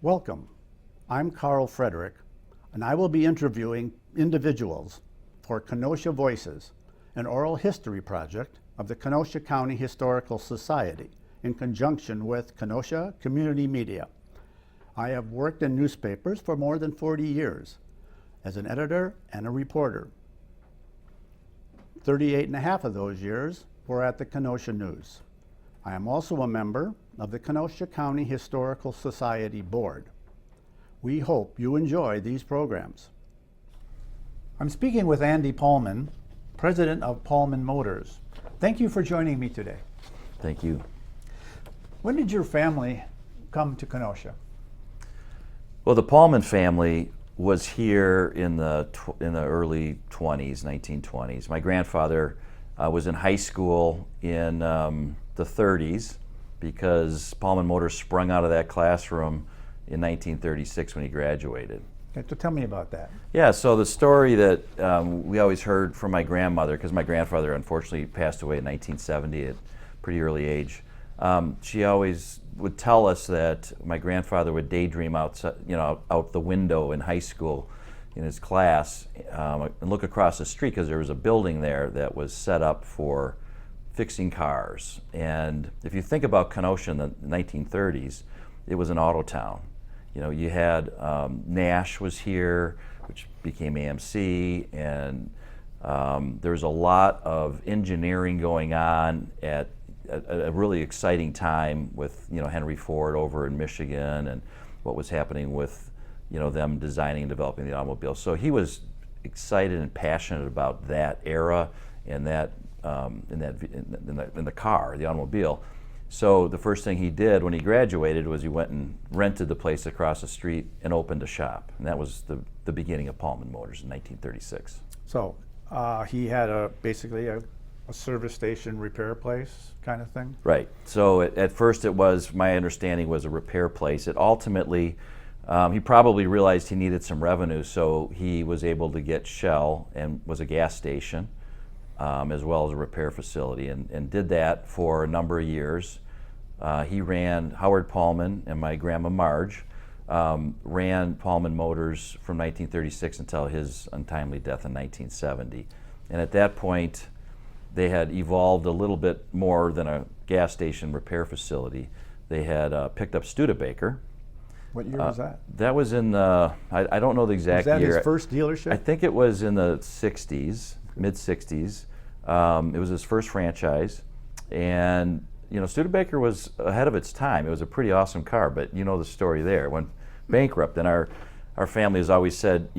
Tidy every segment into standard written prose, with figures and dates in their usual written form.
Welcome. I'm Carl Frederick, and I will be interviewing individuals for Kenosha Voices, an oral history project of the Kenosha County Historical Society in conjunction with Kenosha Community Media. I have worked in newspapers for more than 40 years as an editor and a reporter. 38 and a half of those years were at the Kenosha News. I am also a member of the Kenosha County Historical Society Board. We hope you enjoy these programs. I'm speaking with Andy Palmen, president of Palmen Motors. Thank you for joining me today. Thank you. When did your family come to Kenosha? Well, the Palmen family was here in the early 20s, 1920s. My grandfather was in high school in the 30s because Palmen Motors sprung out of that classroom in 1936 when he graduated. Okay, so tell me about that. Yeah, so the story that we always heard from my grandmother, because my grandfather unfortunately passed away in 1970 at a pretty early age, she always would tell us that my grandfather would daydream out the window in high school in his class and look across the street because there was a building there that was set up for fixing cars. And if you think about Kenosha in the 1930s, it was an auto town. You know, you had Nash was here, which became AMC, and there was a lot of engineering going on at a really exciting time with Henry Ford over in Michigan and what was happening with them designing and developing the automobile. So he was excited and passionate about that era and that in the car, the automobile. So the first thing he did when he graduated was he went and rented the place across the street and opened a shop, and that was the beginning of Palmen Motors in 1936. So he had basically a service station repair place kind of thing? Right. So at first it was, my understanding was a repair place. It ultimately, he probably realized he needed some revenue, so he was able to get Shell and was a gas station as well as a repair facility, and did that for a number of years. He ran, Howard Palmen and my grandma Marge ran Palmen Motors from 1936 until his untimely death in 1970. And at that point, they had evolved a little bit more than a gas station repair facility. They had picked up Studebaker. What year was that? That was in the, I don't know the exact year. Was that his first dealership? I think it was in the 60s, mid-60s. It was his first franchise. And, Studebaker was ahead of its time. It was a pretty awesome car, but you know the story there. It went bankrupt, and our family has always said,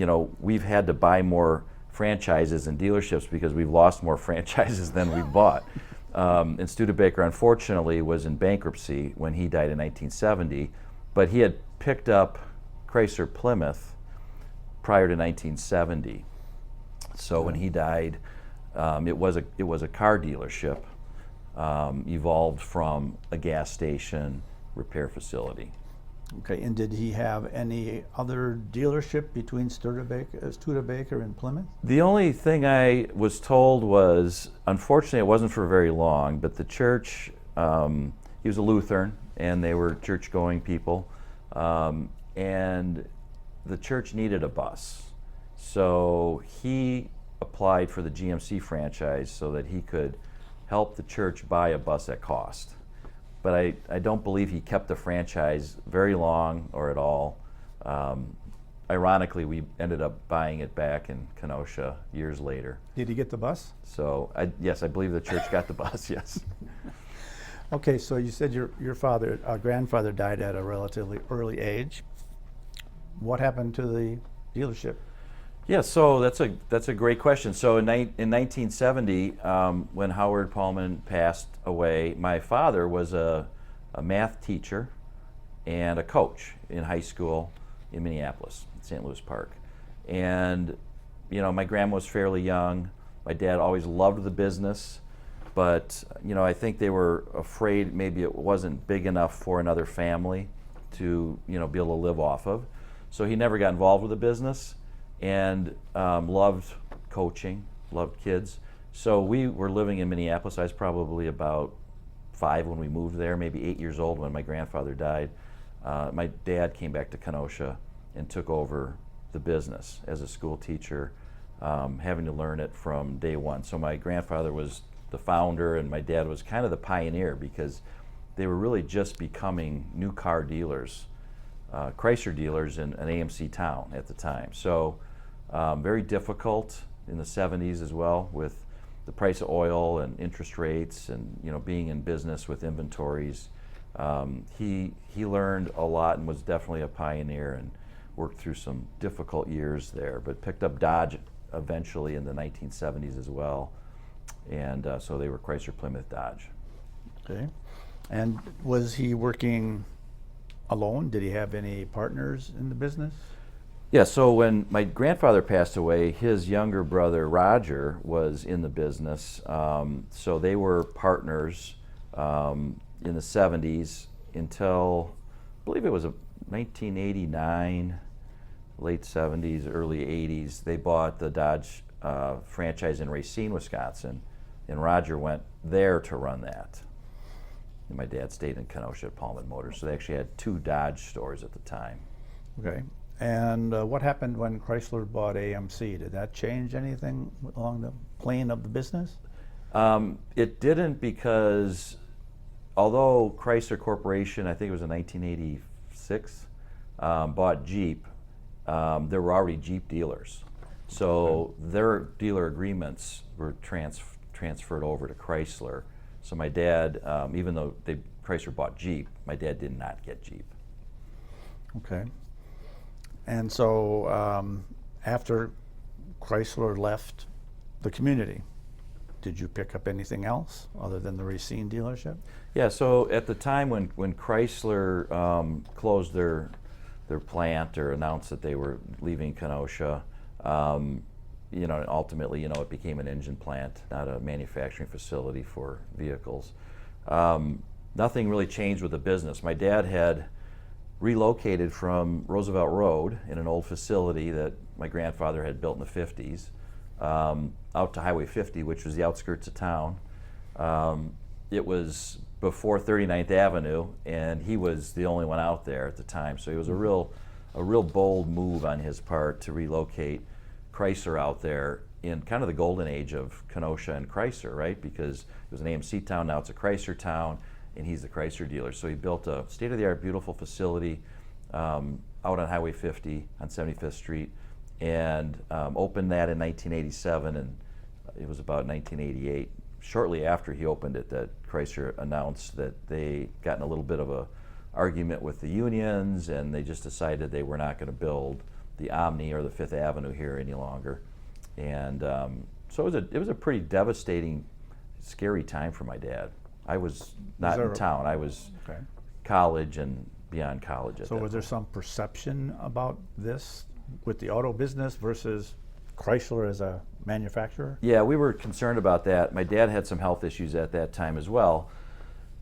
we've had to buy more franchises and dealerships because we've lost more franchises than we've bought. And Studebaker, unfortunately, was in bankruptcy when he died in 1970, but he had picked up Chrysler Plymouth prior to 1970. So when he died, it was a car dealership, evolved from a gas station repair facility. Okay, and did he have any other dealership between Studebaker and Plymouth? The only thing I was told was, unfortunately it wasn't for very long, but the church, he was a Lutheran, and they were church-going people, and the church needed a bus. So he applied for the GMC franchise so that he could help the church buy a bus at cost. But I don't believe he kept the franchise very long or at all. Ironically, we ended up buying it back in Kenosha years later. Did he get the bus? So, yes, I believe the church got the bus, yes. Okay, so you said your grandfather died at a relatively early age. What happened to the dealership? Yeah, so that's a great question. So in 1970, when Howard Palmen passed away, my father was a math teacher and a coach in high school in Minneapolis, St. Louis Park. And my grandma was fairly young. My dad always loved the business, but I think they were afraid maybe it wasn't big enough for another family to be able to live off of. So he never got involved with the business. And loved coaching, loved kids. So we were living in Minneapolis. I was probably about 5 when we moved there, maybe 8 years old when my grandfather died. my dad came back to Kenosha and took over the business as a school teacher, having to learn it from day one. So my grandfather was the founder and my dad was kind of the pioneer, because they were really just becoming new car dealers, Chrysler dealers in an AMC town at the time. So very difficult in the 70s as well, with the price of oil and interest rates and being in business with inventories. He learned a lot and was definitely a pioneer and worked through some difficult years there, but picked up Dodge eventually in the 1970s as well. And so they were Chrysler, Plymouth, Dodge. Okay. And was he working alone? Did he have any partners in the business? Yeah, so when my grandfather passed away, his younger brother Roger was in the business. So they were partners in the 70s until, I believe it was 1989, late 70s, early 80s. They bought the Dodge franchise in Racine, Wisconsin, and Roger went there to run that. And my dad stayed in Kenosha at Palmen Motors, so they actually had 2 Dodge stores at the time. Okay. And what happened when Chrysler bought AMC? Did that change anything along the plane of the business? It didn't, because although Chrysler Corporation, I think it was in 1986, bought Jeep, there were already Jeep dealers. So their dealer agreements were transferred over to Chrysler. So my dad, even though Chrysler bought Jeep, my dad did not get Jeep. Okay. And so after Chrysler left the community, did you pick up anything else other than the Racine dealership? Yeah, so at the time when Chrysler closed their plant or announced that they were leaving Kenosha, ultimately, it became an engine plant, not a manufacturing facility for vehicles. Nothing really changed with the business. My dad had relocated from Roosevelt Road in an old facility that my grandfather had built in the 50s out to Highway 50, which was the outskirts of town. It was before 39th Avenue, and he was the only one out there at the time. So it was a real bold move on his part to relocate Chrysler out there in kind of the golden age of Kenosha and Chrysler, right? Because it was an AMC town, now it's a Chrysler town, and he's the Chrysler dealer. So he built a state-of-the-art, beautiful facility out on Highway 50 on 75th Street, and opened that in 1987, and it was about 1988, shortly after he opened it, that Chrysler announced that they got in a little bit of a argument with the unions, and they just decided they were not going to build the Omni or the Fifth Avenue here any longer. And so it was a pretty devastating, scary time for my dad. I was not in town. I was college and beyond college. So was there some perception about this with the auto business versus Chrysler as a manufacturer? Yeah, we were concerned about that. My dad had some health issues at that time as well.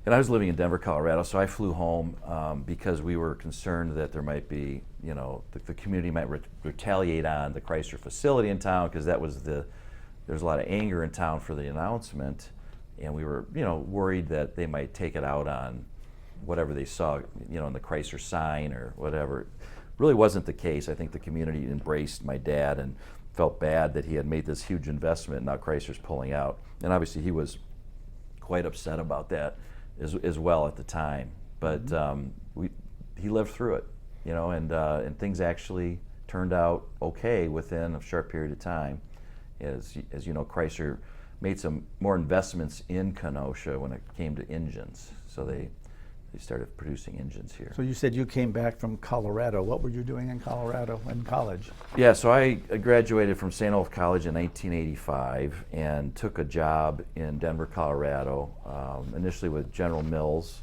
And I was living in Denver, Colorado, so I flew home because we were concerned that there might be, the community might retaliate on the Chrysler facility in town, because there's a lot of anger in town for the announcement. And we were, worried that they might take it out on whatever they saw, in the Chrysler sign or whatever. Really wasn't the case. I think the community embraced my dad and felt bad that he had made this huge investment and now Chrysler's pulling out. And obviously he was quite upset about that as well at the time. But he lived through it, and things actually turned out okay within a short period of time. As you know, Chrysler made some more investments in Kenosha when it came to engines. So they started producing engines here. So you said you came back from Colorado. What were you doing in Colorado in college? Yeah, so I graduated from St. Olaf College in 1985 and took a job in Denver, Colorado, initially with General Mills.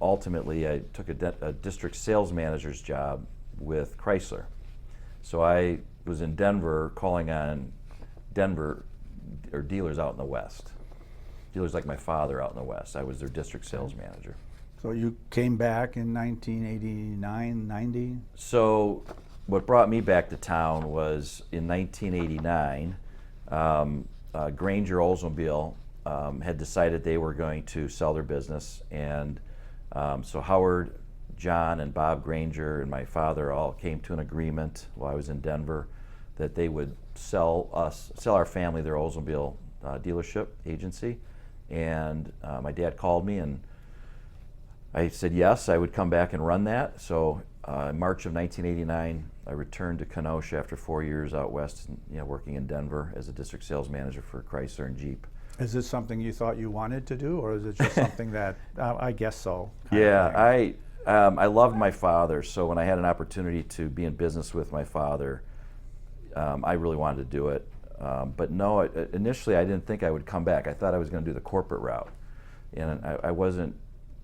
Ultimately, I took a district sales manager's job with Chrysler. So I was in Denver calling on Denver or dealers out in the West. Dealers like my father out in the West. I was their district sales manager. So you came back in 1989, 90? So what brought me back to town was in 1989, Granger Oldsmobile had decided they were going to sell their business, and so Howard John and Bob Granger and my father all came to an agreement while I was in Denver that they would sell our family their Oldsmobile dealership agency. And my dad called me, and I said yes, I would come back and run that. So in March of 1989, I returned to Kenosha after 4 years out west, working in Denver as a district sales manager for Chrysler and Jeep. Is this something you thought you wanted to do, or is it just something that, I guess so? Yeah, I loved my father, so when I had an opportunity to be in business with my father, I really wanted to do it. But no, initially I didn't think I would come back. I thought I was going to do the corporate route. And I wasn't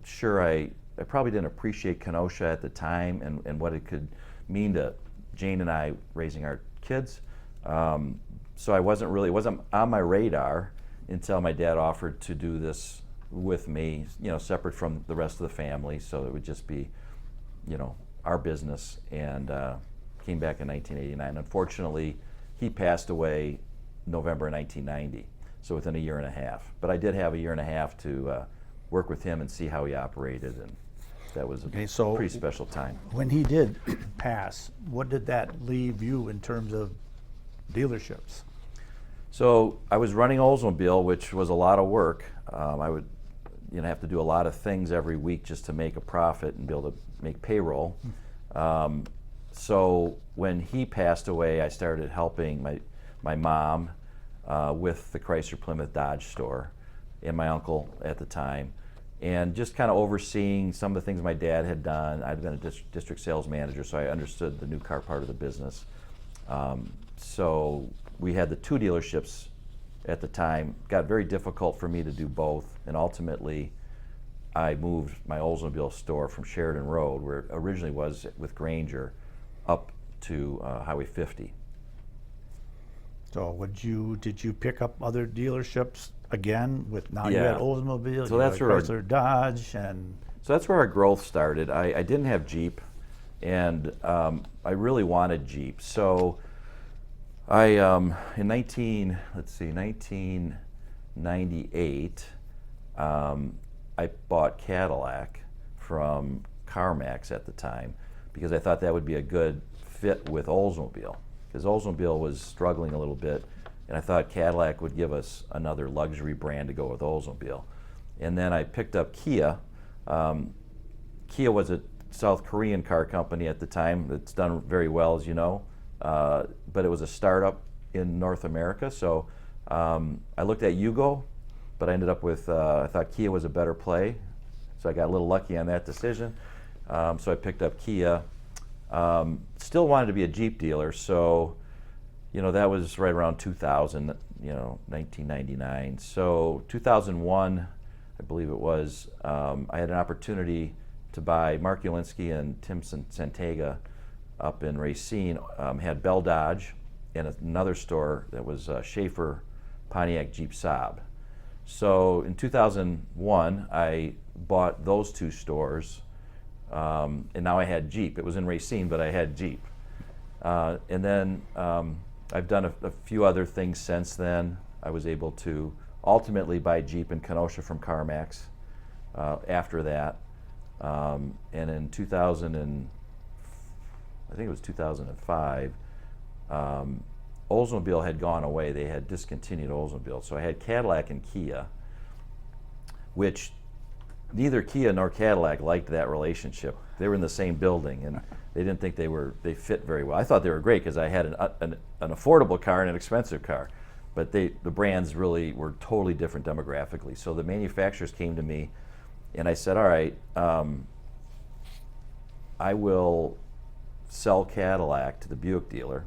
sure, I probably didn't appreciate Kenosha at the time and what it could mean to Jane and I raising our kids. So it wasn't on my radar until my dad offered to do this with me, separate from the rest of the family, so it would just be, our business, and came back in 1989. Unfortunately, he passed away November 1990, so within a year and a half. But I did have a year and a half to work with him and see how he operated, and that was a pretty special time. When he did pass, what did that leave you in terms of dealerships? So I was running Oldsmobile, which was a lot of work. I would have to do a lot of things every week just to make a profit and be able to make payroll. So when he passed away, I started helping my mom with the Chrysler Plymouth Dodge store, and my uncle at the time, and just kind of overseeing some of the things my dad had done. I'd been a district sales manager, so I understood the new car part of the business. So we had the two dealerships at the time. It got very difficult for me to do both, and ultimately I moved my Oldsmobile store from Sheridan Road, where it originally was with Granger, up to Highway 50. So did you pick up other dealerships again with now you Yeah. had Oldsmobile, So you that's had where Chrysler Dodge, and So that's where our growth started. I didn't have Jeep, and I really wanted Jeep. So I in 1998, I bought Cadillac from CarMax at the time because I thought that would be a good fit with Oldsmobile, because Oldsmobile was struggling a little bit, and I thought Cadillac would give us another luxury brand to go with Oldsmobile. And then I picked up Kia. Kia was a South Korean car company at the time that's done very well, as you know, but it was a startup in North America. So I looked at Yugo, but I ended up with, I thought Kia was a better play, so I got a little lucky on that decision. So I picked up Kia. Still wanted to be a Jeep dealer, so that was right around 2000, 1999. So 2001, I believe it was, I had an opportunity to buy Mark Ulinsky and Tim Santega up in Racine, had Bell Dodge and another store that was Schaefer Pontiac Jeep Saab. So in 2001, I bought those two stores, and now I had Jeep. It was in Racine, but I had Jeep. And then I've done a few other things since then. I was able to ultimately buy Jeep in Kenosha from CarMax after that. And in 2005, Oldsmobile had gone away. They had discontinued Oldsmobile. So I had Cadillac and Kia, which neither Kia nor Cadillac liked that relationship. They were in the same building, and they didn't think they fit very well. I thought they were great because I had an affordable car and an expensive car, but the brands really were totally different demographically. So the manufacturers came to me, and I said, all right, I will sell Cadillac to the Buick dealer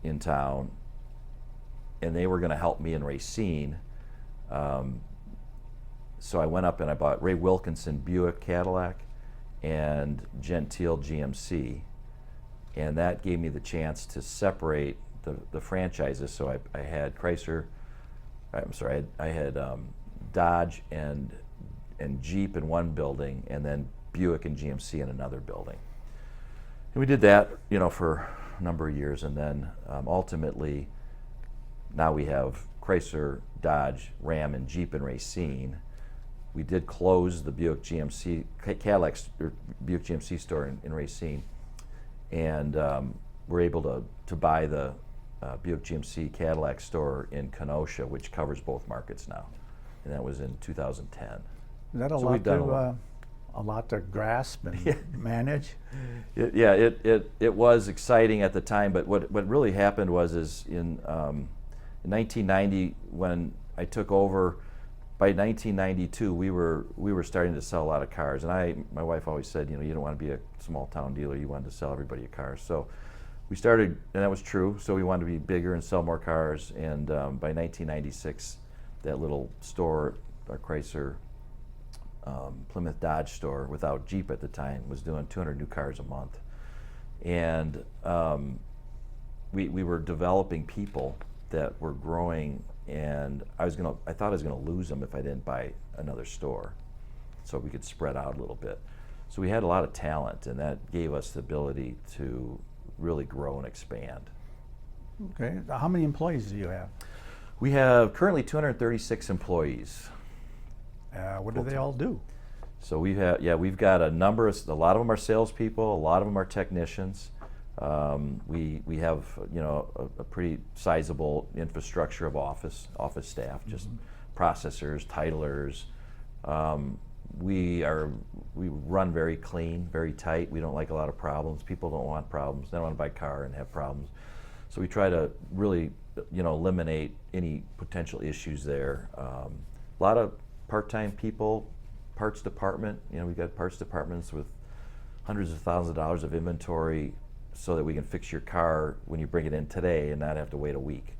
in town, and they were going to help me in Racine. So I went up and I bought Ray Wilkinson Buick Cadillac and Gentile GMC, and that gave me the chance to separate the franchises. So I had Chrysler, I had Dodge and Jeep in one building, and then Buick and GMC in another building. And we did that, for a number of years, and then ultimately, now we have Chrysler, Dodge, Ram, and Jeep in Racine. we did close the Buick GMC Cadillac or Buick GMC store in Racine, and we're able to buy the Buick GMC Cadillac store in Kenosha, which covers both markets now, and that was in 2010. Is that a lot to grasp and manage? It was exciting at the time, but what really happened was in 1990 when I took over. By 1992, we were starting to sell a lot of cars, and my wife always said, you don't want to be a small town dealer. You wanted to sell everybody a car. So we started, and that was true. So we wanted to be bigger and sell more cars. And by 1996, that little store, our Chrysler Plymouth Dodge store, without Jeep at the time, was doing 200 new cars a month. And we were developing people that were growing, and I thought I was gonna lose them if I didn't buy another store, so we could spread out a little bit. So we had a lot of talent, and that gave us the ability to really grow and expand. Okay, how many employees do you have? We have currently 236 employees. What do they all do? So we've got a lot of them are salespeople, a lot of them are technicians. We have a pretty sizable infrastructure of office staff, just processors, titlers. We run very clean, very tight. We don't like a lot of problems. People don't want problems. They don't want to buy a car and have problems. So we try to really eliminate any potential issues there. A lot of part-time people, parts department. We've got parts departments with hundreds of thousands of dollars of inventory, so that we can fix your car when you bring it in today and not have to wait a week.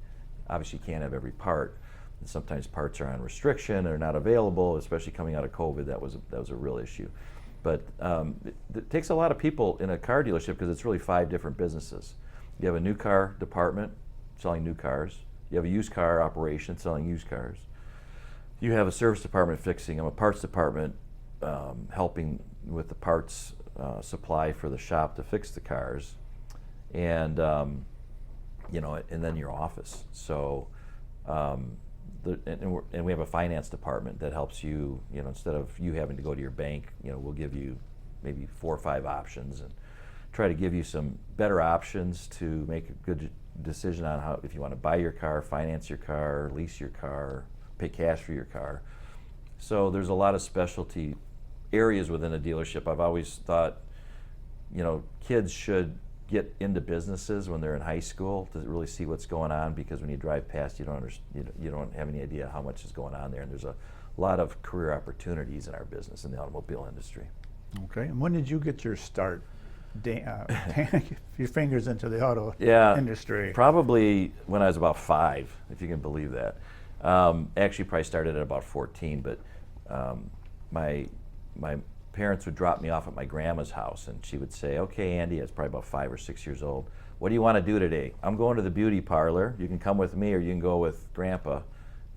Obviously, you can't have every part, and sometimes parts are on restriction or not available, especially coming out of COVID. That was a real issue. But it takes a lot of people in a car dealership because it's really 5 different businesses. You have a new car department selling new cars. You have a used car operation selling used cars. You have a service department fixing them, a parts department helping with the parts supply for the shop to fix the cars, and and then your office. So and we have a finance department that helps you. Instead of you having to go to your bank, we'll give you maybe 4 or 5 options and try to give you some better options to make a good decision on how, if you want to buy your car, finance your car, lease your car, pay cash for your car. So there's a lot of specialty areas within a dealership. I've always thought, kids should get into businesses when they're in high school to really see what's going on, because when you drive past, you don't have any idea how much is going on there. And there's a lot of career opportunities in our business, in the automobile industry. Okay, and when did you get your start? Your fingers into the auto industry? Probably when I was about 5, if you can believe that. Actually, probably started at about 14, but my parents would drop me off at my grandma's house, and she would say, "Okay, Andy," I was probably about 5 or 6 years old, "what do you want to do today?" "I'm going to the beauty parlor. You can come with me, or you can go with Grandpa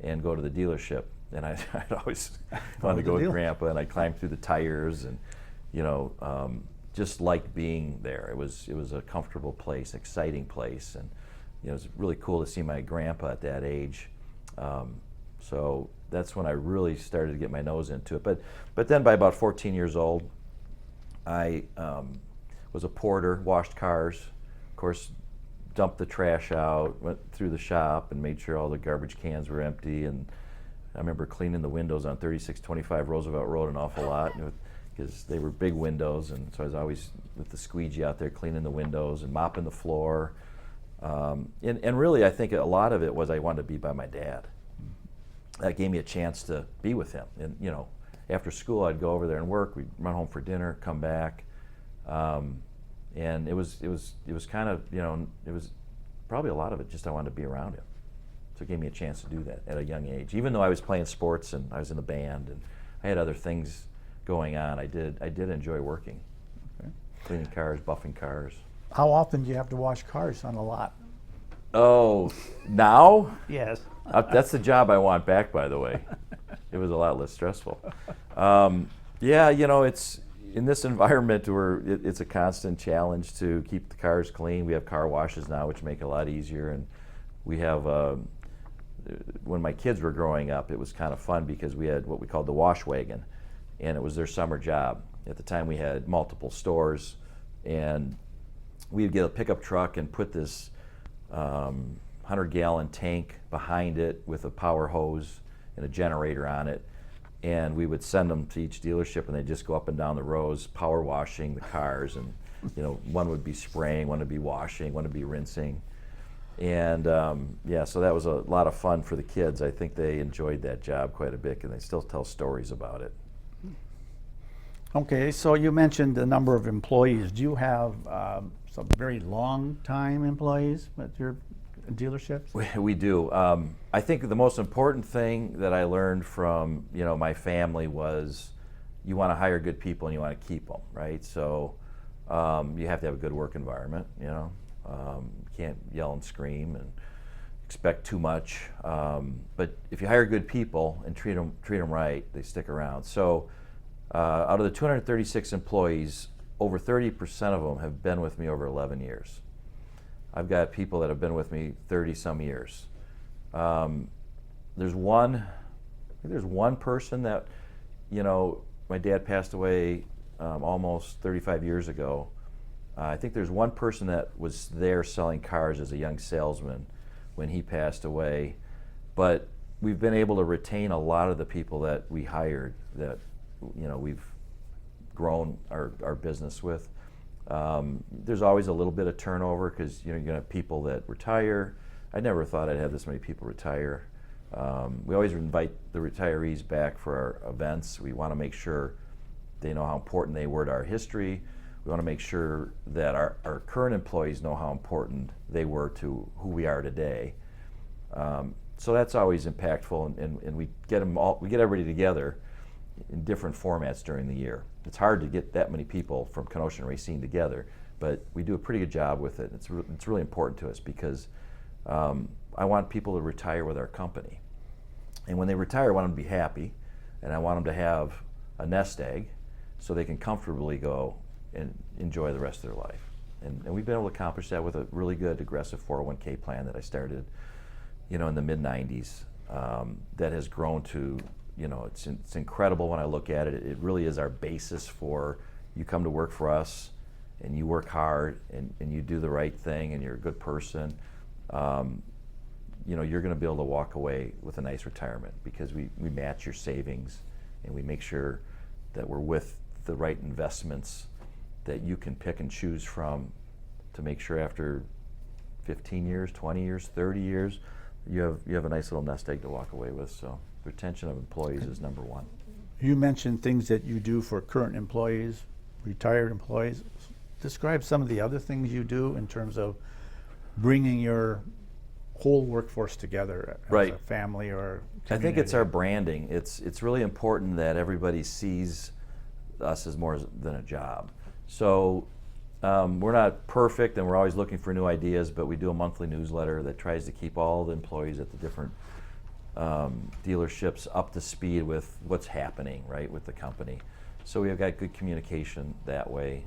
and go to the dealership." And I'd always wanted to go with Grandpa, and I'd climb through the tires, and just liked being there. It was a comfortable place, exciting place, and it was really cool to see my grandpa at that age. So that's when I really started to get my nose into it. But then by about 14 years old, I was a porter, washed cars, of course, dumped the trash out, went through the shop and made sure all the garbage cans were empty. And I remember cleaning the windows on 3625 Roosevelt Road an awful lot, because they were big windows, and so I was always with the squeegee out there cleaning the windows and mopping the floor. And really, I think a lot of it was I wanted to be by my dad. That gave me a chance to be with him. And after school, I'd go over there and work. We'd run home for dinner, come back, and it was kind of it was probably a lot of it just I wanted to be around him. So it gave me a chance to do that at a young age. Even though I was playing sports and I was in the band and I had other things going on, I did enjoy working, cleaning cars, buffing cars. How often do you have to wash cars on a lot? Oh, now? Yes. That's the job I want back, by the way. It was a lot less stressful. It's in this environment where it's a constant challenge to keep the cars clean. We have car washes now, which make it a lot easier, and we have when my kids were growing up, it was kind of fun because we had what we called the wash wagon, and it was their summer job. At the time, we had multiple stores, and we'd get a pickup truck and put this 100-gallon tank behind it with a power hose and a generator on it, and we would send them to each dealership, and they'd just go up and down the rows power washing the cars, and one would be spraying, one would be washing, one would be rinsing. And yeah, so that was a lot of fun for the kids. I think they enjoyed that job quite a bit, and they still tell stories about it. Okay, so you mentioned the number of employees. Do you have some very long-time employees at your dealerships? We do. I think the most important thing that I learned from my family was you want to hire good people and you want to keep them, right? So you have to have a good work environment. You can't yell and scream and expect too much. But if you hire good people and treat them right, they stick around. So out of the 236 employees, over 30% of them have been with me over 11 years. I've got people that have been with me 30-some years. There's one person that, my dad passed away almost 35 years ago. I think there's one person that was there selling cars as a young salesman when he passed away. But we've been able to retain a lot of the people that we hired that, we've grown our business with. There's always a little bit of turnover because you're going to have people that retire. I never thought I'd have this many people retire. We always invite the retirees back for our events. We want to make sure they know how important they were to our history. We want to make sure that our current employees know how important they were to who we are today. So that's always impactful, and we get everybody together in different formats during the year. It's hard to get that many people from Kenosha and Racine together, but we do a pretty good job with it. It's really important to us because I want people to retire with our company. And when they retire, I want them to be happy, and I want them to have a nest egg so they can comfortably go and enjoy the rest of their life. And we've been able to accomplish that with a really good, aggressive 401k plan that I started, in the mid-90s. That has grown to, it's incredible when I look at it. It really is our basis for you come to work for us and you work hard and you do the right thing and you're a good person. You're going to be able to walk away with a nice retirement because we match your savings and we make sure that we're with the right investments that you can pick and choose from to make sure after 15 years, 20 years, 30 years, you have a nice little nest egg to walk away with. So retention of employees is number one. You mentioned things that you do for current employees, retired employees. Describe some of the other things you do in terms of bringing your whole workforce together as Right. a family or community. I think it's our branding. It's really important that everybody sees us as more than a job. So we're not perfect and we're always looking for new ideas, but we do a monthly newsletter that tries to keep all the employees at the different dealerships up to speed with what's happening, right, with the company. So we've got good communication that way.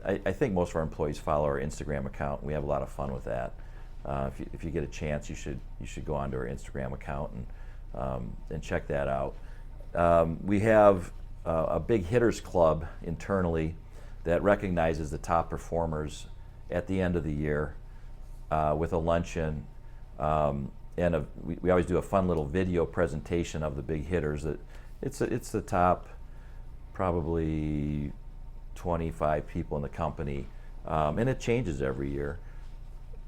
I think most of our employees follow our Instagram account. We have a lot of fun with that. If you get a chance, you should go onto our Instagram account and check that out. We have a big hitters club internally that recognizes the top performers at the end of the year with a luncheon. We always do a fun little video presentation of the big hitters. It's the top probably 25 people in the company, and it changes every year.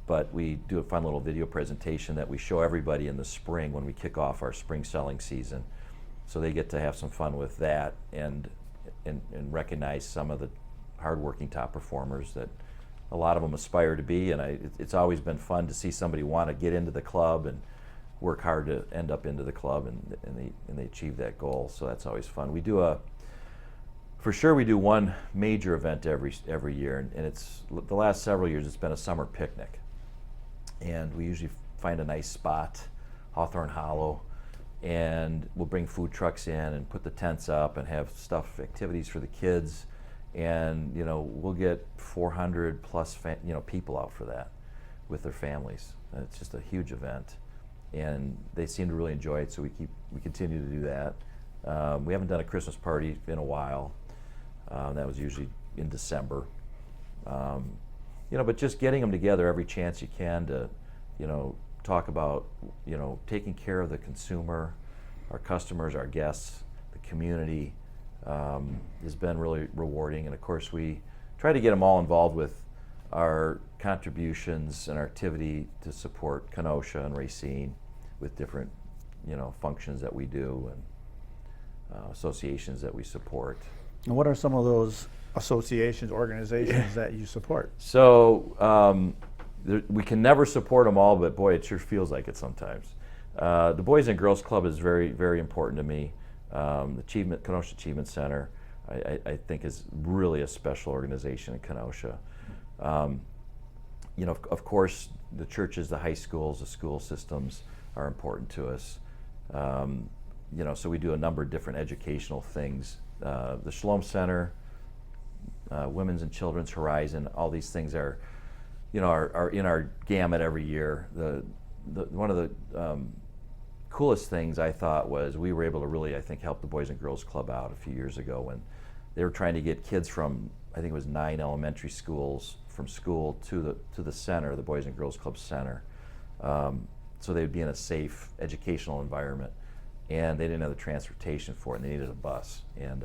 But we do a fun little video presentation that we show everybody in the spring when we kick off our spring selling season. So they get to have some fun with that and recognize some of the hardworking top performers that a lot of them aspire to be. And it's always been fun to see somebody want to get into the club and work hard to end up into the club and they achieve that goal. So that's always fun. We do one major event every year, and it's the last several years it's been a summer picnic. And we usually find a nice spot, Hawthorne Hollow, and we'll bring food trucks in and put the tents up and have activities for the kids, and we'll get 400 plus people out for that with their families. And it's just a huge event, and they seem to really enjoy it, so we continue to do that. We haven't done a Christmas party in a while. That was usually in December. But just getting them together every chance you can to, talk about, taking care of the consumer, our customers, our guests, the community, has been really rewarding. And of course, we try to get them all involved with our contributions and our activity to support Kenosha and Racine with different, functions that we do and associations that we support. And what are some of those associations, organizations that you support? So we can never support them all, but boy, it sure feels like it sometimes. The Boys and Girls Club is very, very important to me. The Kenosha Achievement Center, I think, is really a special organization in Kenosha. Of course, the churches, the high schools, the school systems are important to us. So we do a number of different educational things. The Shalom Center, Women's and Children's Horizon, all these things are in our gamut every year. One of the coolest things I thought was we were able to really, I think, help the Boys and Girls Club out a few years ago when they were trying to get kids from, I think it was 9 elementary schools, from school to the center, the Boys and Girls Club Center, so they would be in a safe educational environment, and they didn't have the transportation for it, and they needed a bus. And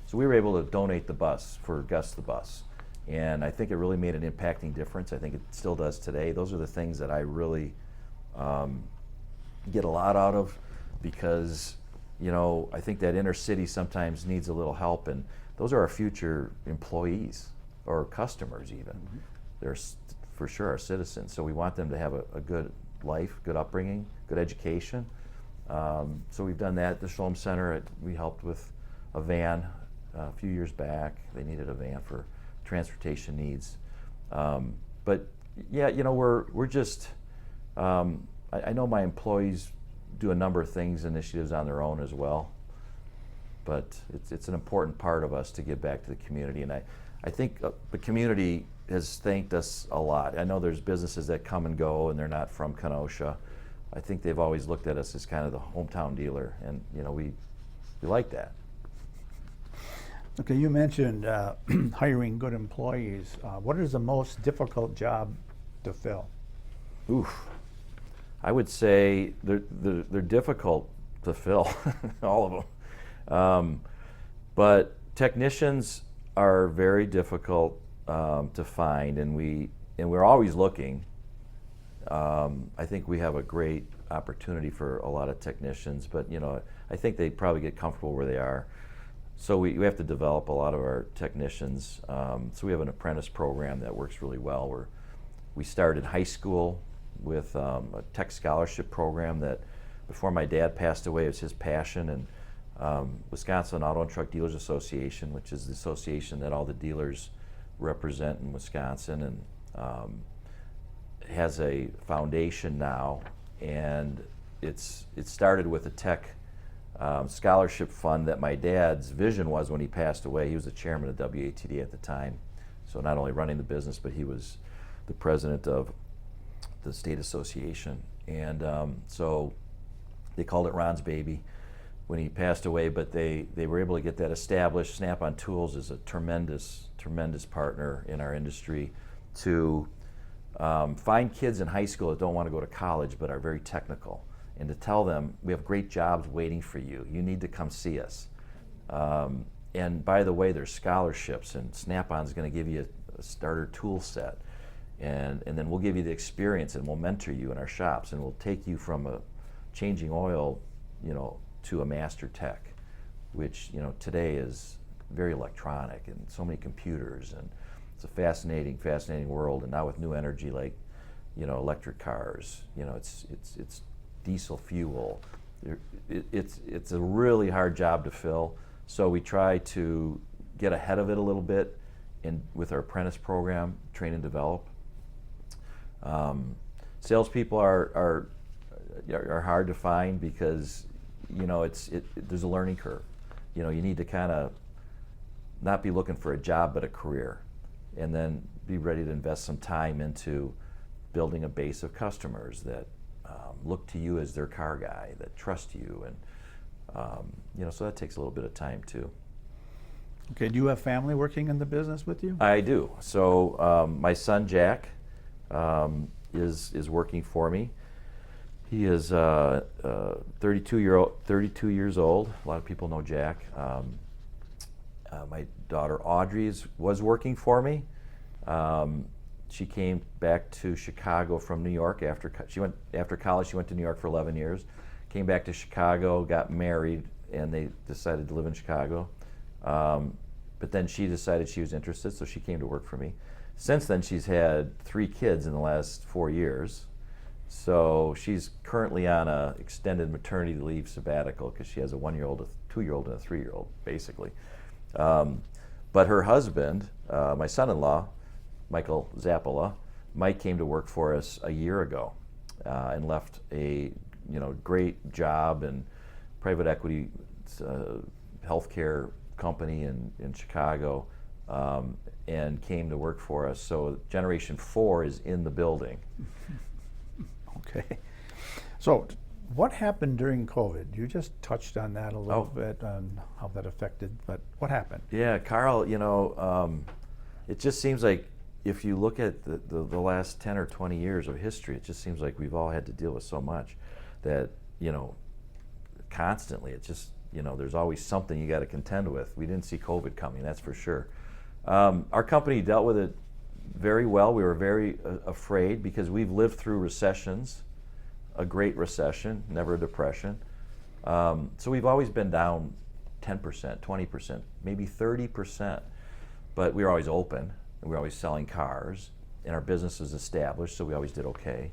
so we were able to donate the bus for Gus the Bus, and I think it really made an impacting difference. I think it still does today. Those are the things that I really get a lot out of, because I think that inner city sometimes needs a little help, and those are our future employees or customers even. Mm-hmm. They're for sure our citizens, so we want them to have a good life, good upbringing, good education. So we've done that. The Shalom Center, we helped with a van a few years back. They needed a van for transportation needs. But yeah, we're just, I know my employees do a number of things, initiatives on their own as well, but it's an important part of us to give back to the community. And I think the community has thanked us a lot. I know there's businesses that come and go and they're not from Kenosha. I think they've always looked at us as kind of the hometown dealer, and we like that. Okay, you mentioned hiring good employees. What is the most difficult job to fill? Oof. I would say they're difficult to fill, all of them. But technicians are very difficult to find, and we're always looking. I think we have a great opportunity for a lot of technicians, but I think they probably get comfortable where they are. So we have to develop a lot of our technicians. So we have an apprentice program that works really well. We started high school with a tech scholarship program that, before my dad passed away, it was his passion. And Wisconsin Auto and Truck Dealers Association, which is the association that all the dealers represent in Wisconsin, and has a foundation now, and it started with a tech scholarship fund that my dad's vision was when he passed away. He was the chairman of WATD at the time, so not only running the business, but he was the president of the state association. And so they called it Ron's baby when he passed away, but they were able to get that established. Snap-on Tools is a tremendous partner in our industry to find kids in high school that don't want to go to college but are very technical, and to tell them, we have great jobs waiting for you. You need to come see us. And by the way, there's scholarships, and Snap-on's going to give you a starter tool set, and then we'll give you the experience, and we'll mentor you in our shops, and we'll take you from a changing oil, to a master tech, which today is very electronic and so many computers, and it's a fascinating world. And now with new energy like electric cars, it's diesel fuel. It's a really hard job to fill. So we try to get ahead of it a little bit, with our apprentice program, train and develop. Salespeople are hard to find because there's a learning curve. You need to kind of not be looking for a job but a career, and then be ready to invest some time into building a base of customers that look to you as their car guy, that trust you, and so that takes a little bit of time too. Okay, do you have family working in the business with you? I do. So my son Jack is working for me. He is 32 years old. A lot of people know Jack. My daughter Audrey was working for me. She came back to Chicago from New York after college. She went to New York for 11 years. Came back to Chicago, got married, and they decided to live in Chicago. But then she decided she was interested, so she came to work for me. Since then, she's had 3 kids in the last 4 years. So she's currently on a extended maternity leave sabbatical because she has a 1-year-old, a 2-year-old, and a 3-year-old, basically. But her husband, my son-in-law, Michael Zappola, Mike came to work for us a year ago and left a great job in private equity healthcare company in Chicago and came to work for us. So Generation 4 is in the building. Okay. So what happened during COVID? You just touched on that a little bit, on how that affected, but what happened? Yeah, Carl, it just seems like if you look at the last 10 or 20 years of history, it just seems like we've all had to deal with so much that, constantly, it's just, there's always something you got to contend with. We didn't see COVID coming, that's for sure. Our company dealt with it very well. We were very afraid because we've lived through recessions, a great recession, never a depression. So we've always been down 10%, 20%, maybe 30%, but we were always open. And we were always selling cars, and our business was established, so we always did okay.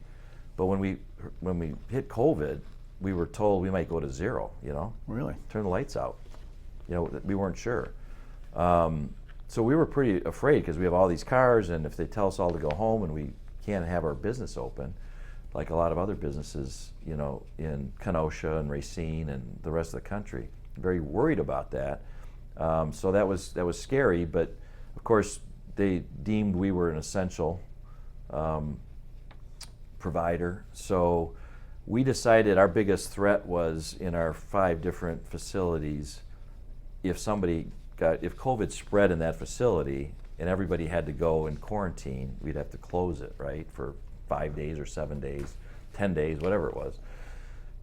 But when we hit COVID, we were told we might go to zero. Really? Turn the lights out. We weren't sure. So we were pretty afraid because we have all these cars, and if they tell us all to go home and we can't have our business open, like a lot of other businesses, in Kenosha and Racine and the rest of the country, very worried about that. So that was scary, but of course, they deemed we were an essential provider. So we decided our biggest threat was in our 5 different facilities. If COVID spread in that facility and everybody had to go in quarantine, we'd have to close it, right, for 5 days or 7 days, 10 days, whatever it was.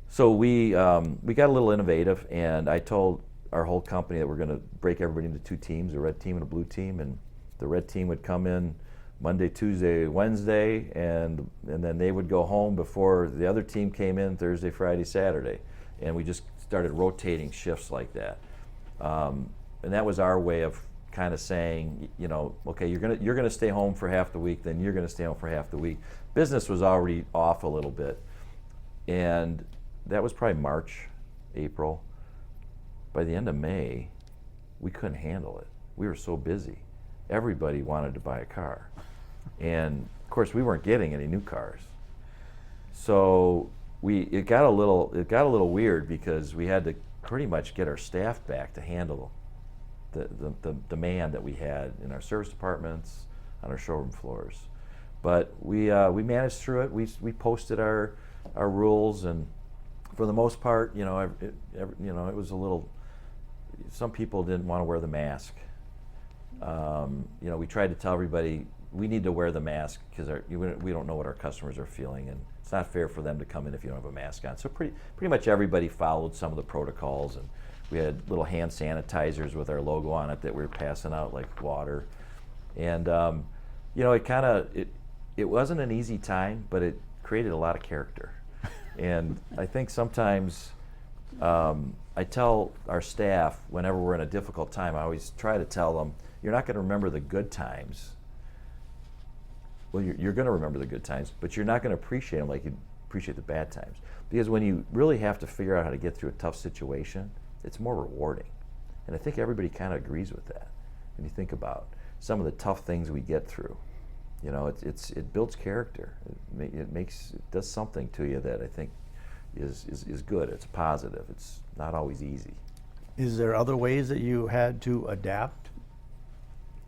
So we got a little innovative, and I told our whole company that we're going to break everybody into 2 teams, a red team and a blue team, and the red team would come in Monday, Tuesday, Wednesday, and then they would go home before the other team came in Thursday, Friday, Saturday. And we just started rotating shifts like that. And that was our way of kind of saying, okay, you're gonna stay home for half the week, then you're gonna stay home for half the week. Business was already off a little bit. And that was probably March, April. By the end of May, we couldn't handle it. We were so busy. Everybody wanted to buy a car, and of course we weren't getting any new cars. So it got a little weird because we had to pretty much get our staff back to handle the demand that we had in our service departments, on our showroom floors. But we managed through it. We posted our rules, and for the most part, it was a little. Some people didn't want to wear the mask. We tried to tell everybody we need to wear the mask because we don't know what our customers are feeling, and it's not fair for them to come in if you don't have a mask on. So pretty much everybody followed some of the protocols, and we had little hand sanitizers with our logo on it that we were passing out like water. And it wasn't an easy time, but it created a lot of character. And I think sometimes I tell our staff whenever we're in a difficult time, I always try to tell them, you're not going to remember the good times. Well, you're going to remember the good times, but you're not going to appreciate them like you appreciate the bad times. Because when you really have to figure out how to get through a tough situation, it's more rewarding. And I think everybody kind of agrees with that. When you think about some of the tough things we get through, it builds character. It does something to you that I think is good. It's positive. It's not always easy. Is there other ways that you had to adapt?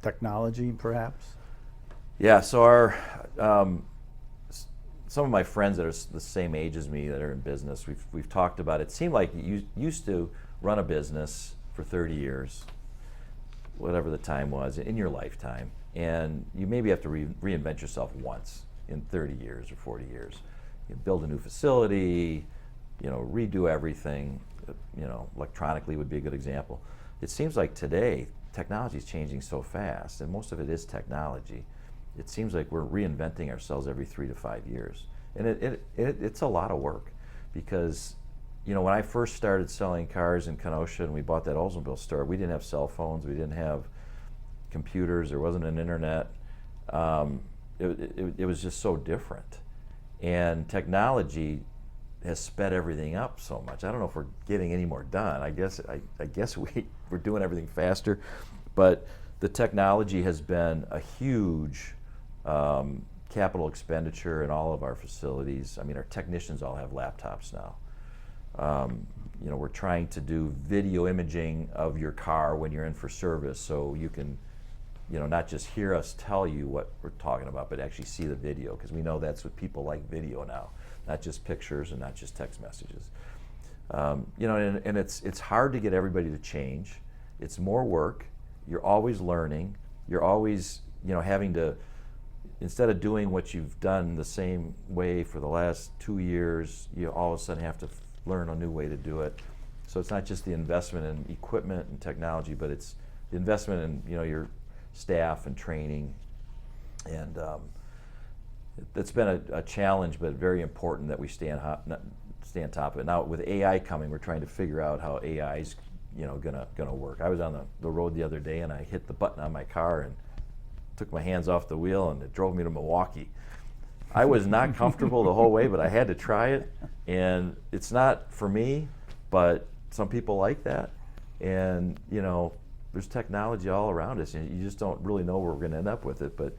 Technology, perhaps? Yeah. So some of my friends that are the same age as me that are in business, we've talked about it. It seemed like you used to run a business for 30 years, whatever the time was, in your lifetime, and you maybe have to reinvent yourself once in 30 years or 40 years. You build a new facility, redo everything, electronically would be a good example. It seems like today, technology is changing so fast, and most of it is technology. It seems like we're reinventing ourselves every 3 to 5 years. And it's a lot of work because, when I first started selling cars in Kenosha and we bought that Oldsmobile store, we didn't have cell phones, we didn't have computers, there wasn't an internet. It was just so different. And technology has sped everything up so much. I don't know if we're getting any more done. I guess we're doing everything faster, but the technology has been a huge capital expenditure in all of our facilities. I mean, our technicians all have laptops now. We're trying to do video imaging of your car when you're in for service, so you can, not just hear us tell you what we're talking about, but actually see the video, because we know that's what people like, video now, not just pictures and not just text messages. And it's hard to get everybody to change. It's more work. You're always learning. You're always, having to, instead of doing what you've done the same way for the last 2 years, you all of a sudden have to learn a new way to do it. So it's not just the investment in equipment and technology, but it's the investment in your staff and training. And it's been a challenge, but very important that we stay on top of it. Now with AI coming, we're trying to figure out how AI is gonna work. I was on the road the other day and I hit the button on my car and took my hands off the wheel and it drove me to Milwaukee. I was not comfortable the whole way, but I had to try it. And it's not for me, but some people like that. And there's technology all around us, and you just don't really know where we're going to end up with it. But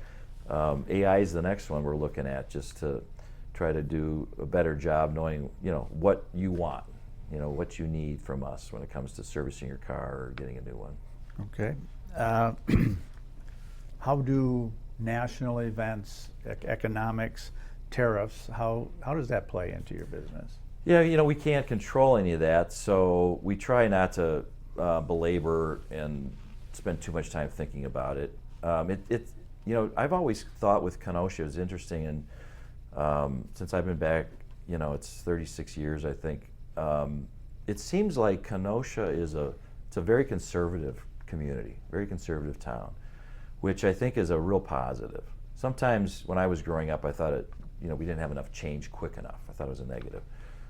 AI is the next one we're looking at, just to try to do a better job knowing, what you want, what you need from us when it comes to servicing your car or getting a new one. Okay. How do national events, economics, tariffs, how does that play into your business? Yeah, we can't control any of that, so we try not to belabor and spend too much time thinking about it. I've always thought with Kenosha, it's interesting, and since I've been back, it's 36 years, I think. It seems like Kenosha it's a very conservative community, very conservative town, which I think is a real positive. Sometimes when I was growing up, I thought we didn't have enough change quick enough. I thought it was a negative,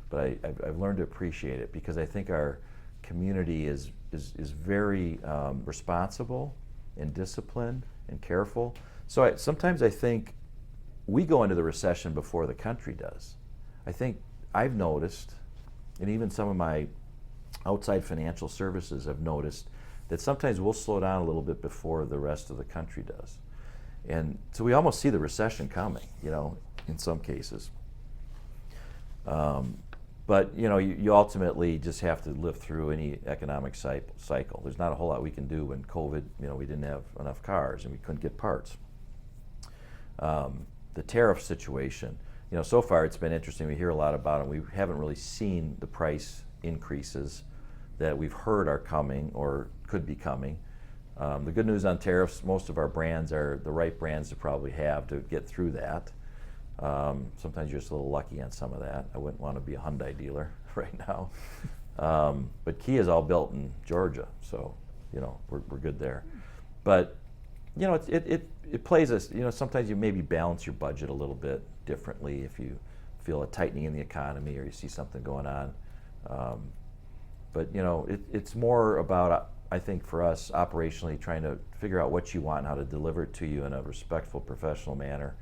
but I've learned to appreciate it because I think our community is very responsible and disciplined and careful. So sometimes I think we go into the recession before the country does. I think I've noticed, and even some of my outside financial services have noticed, that sometimes we'll slow down a little bit before the rest of the country does. And so we almost see the recession coming, in some cases. But you ultimately just have to live through any economic cycle. There's not a whole lot we can do. When COVID, we didn't have enough cars and we couldn't get parts. The tariff situation, so far it's been interesting. We hear a lot about it. We haven't really seen the price increases that we've heard are coming or could be coming. The good news on tariffs, most of our brands are the right brands to probably have to get through that. Sometimes you're just a little lucky on some of that. I wouldn't want to be a Hyundai dealer right now. But Kia is all built in Georgia, so we're good there. But it plays us. Sometimes you maybe balance your budget a little bit differently if you feel a tightening in the economy or you see something going on. But it's more about, I think, for us operationally trying to figure out what you want and how to deliver it to you in a respectful, professional manner,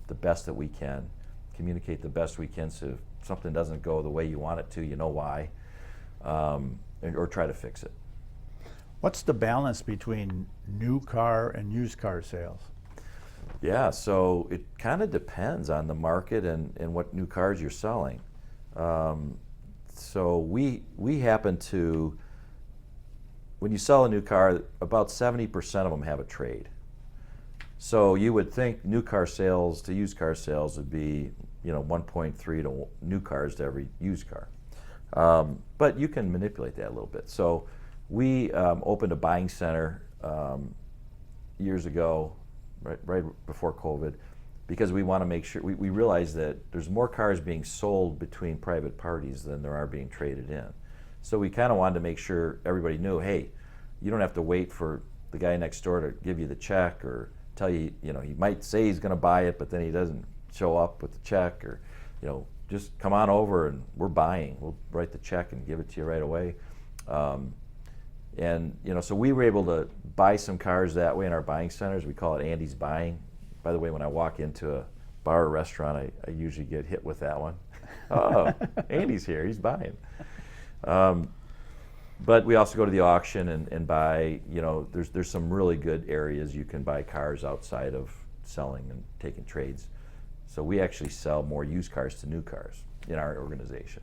the best that we can, communicate the best we can, so if something doesn't go the way you want it to, you know why, or try to fix it. What's the balance between new car and used car sales? Yeah, so it kind of depends on the market and what new cars you're selling. So we happen to, when you sell a new car, about 70% of them have a trade. So you would think new car sales to used car sales would be 1.3 to new cars to every used car. But you can manipulate that a little bit. So we opened a buying center years ago, right before COVID, because we want to make sure, we realize that there's more cars being sold between private parties than there are being traded in. So we kind of wanted to make sure everybody knew, hey, you don't have to wait for the guy next door to give you the check or tell you, he might say he's going to buy it, but then he doesn't show up with the check, or, just come on over and we're buying. We'll write the check and give it to you right away. And so we were able to buy some cars that way in our buying centers. We call it Andy's Buying. By the way, when I walk into a bar or restaurant, I usually get hit with that one. Oh, Andy's here, he's buying. But we also go to the auction and buy, there's some really good areas you can buy cars outside of selling and taking trades. So we actually sell more used cars to new cars in our organization.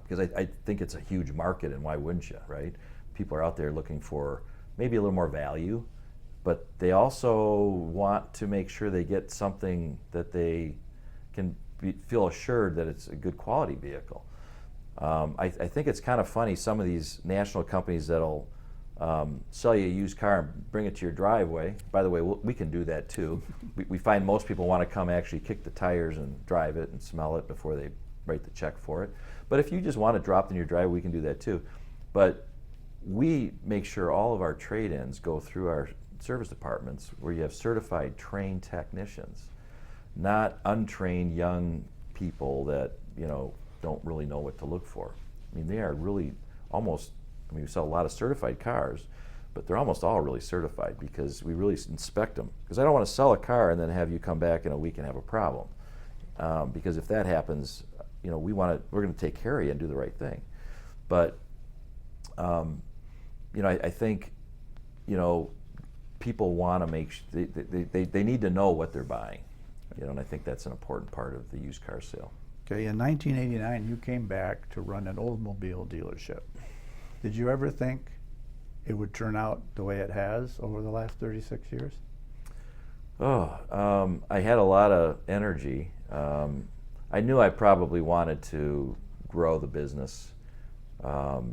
Because I think it's a huge market, and why wouldn't you, right? People are out there looking for maybe a little more value, but they also want to make sure they get something that they can feel assured that it's a good quality vehicle. I think it's kind of funny, some of these national companies that'll sell you a used car and bring it to your driveway. By the way, we can do that too. We find most people want to come actually kick the tires and drive it and smell it before they write the check for it. But if you just want it dropped in your driveway, we can do that too. But we make sure all of our trade-ins go through our service departments where you have certified, trained technicians, not untrained young people that don't really know what to look for. I mean, they are really almost, we sell a lot of certified cars, but they're almost all really certified because we really inspect them. Because I don't want to sell a car and then have you come back in a week and have a problem. Because if that happens, we're going to take care of you and do the right thing. But I think people want to make they need to know what they're buying, and I think that's an important part of the used car sale. Okay, in 1989, you came back to run an Oldsmobile dealership. Did you ever think it would turn out the way it has over the last 36 years? I had a lot of energy. I knew I probably wanted to grow the business, but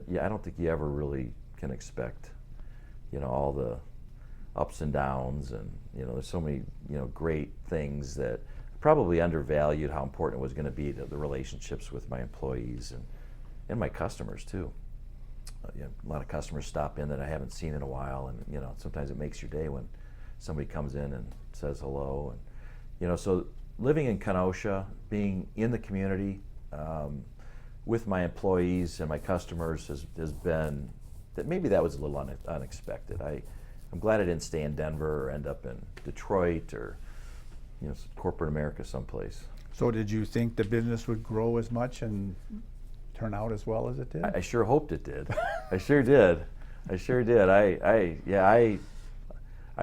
yeah, I don't think you ever really can expect, all the ups and downs, and there's so many great things that probably undervalued how important it was going to be to the relationships with my employees and my customers too. A lot of customers stop in that I haven't seen in a while, and sometimes it makes your day when somebody comes in and says hello, and so living in Kenosha, being in the community with my employees and my customers has been that maybe that was a little unexpected. I'm glad I didn't stay in Denver or end up in Detroit or corporate America someplace. So did you think the business would grow as much and turn out as well as it did? I sure hoped it did. I sure did. I sure did. I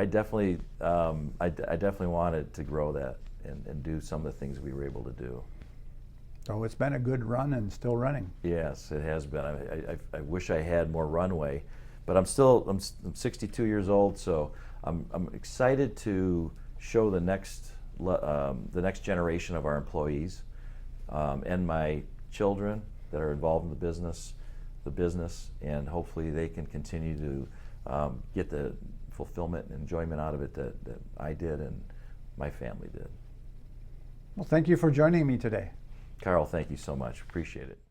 definitely wanted to grow that and do some of the things we were able to do. So it's been a good run and still running. Yes, it has been. I wish I had more runway, but I'm 62 years old, so I'm excited to show the next generation of our employees and my children that are involved in the business, and hopefully they can continue to get the fulfillment and enjoyment out of it that I did and my family did. Well, thank you for joining me today. Carl, thank you so much. Appreciate it.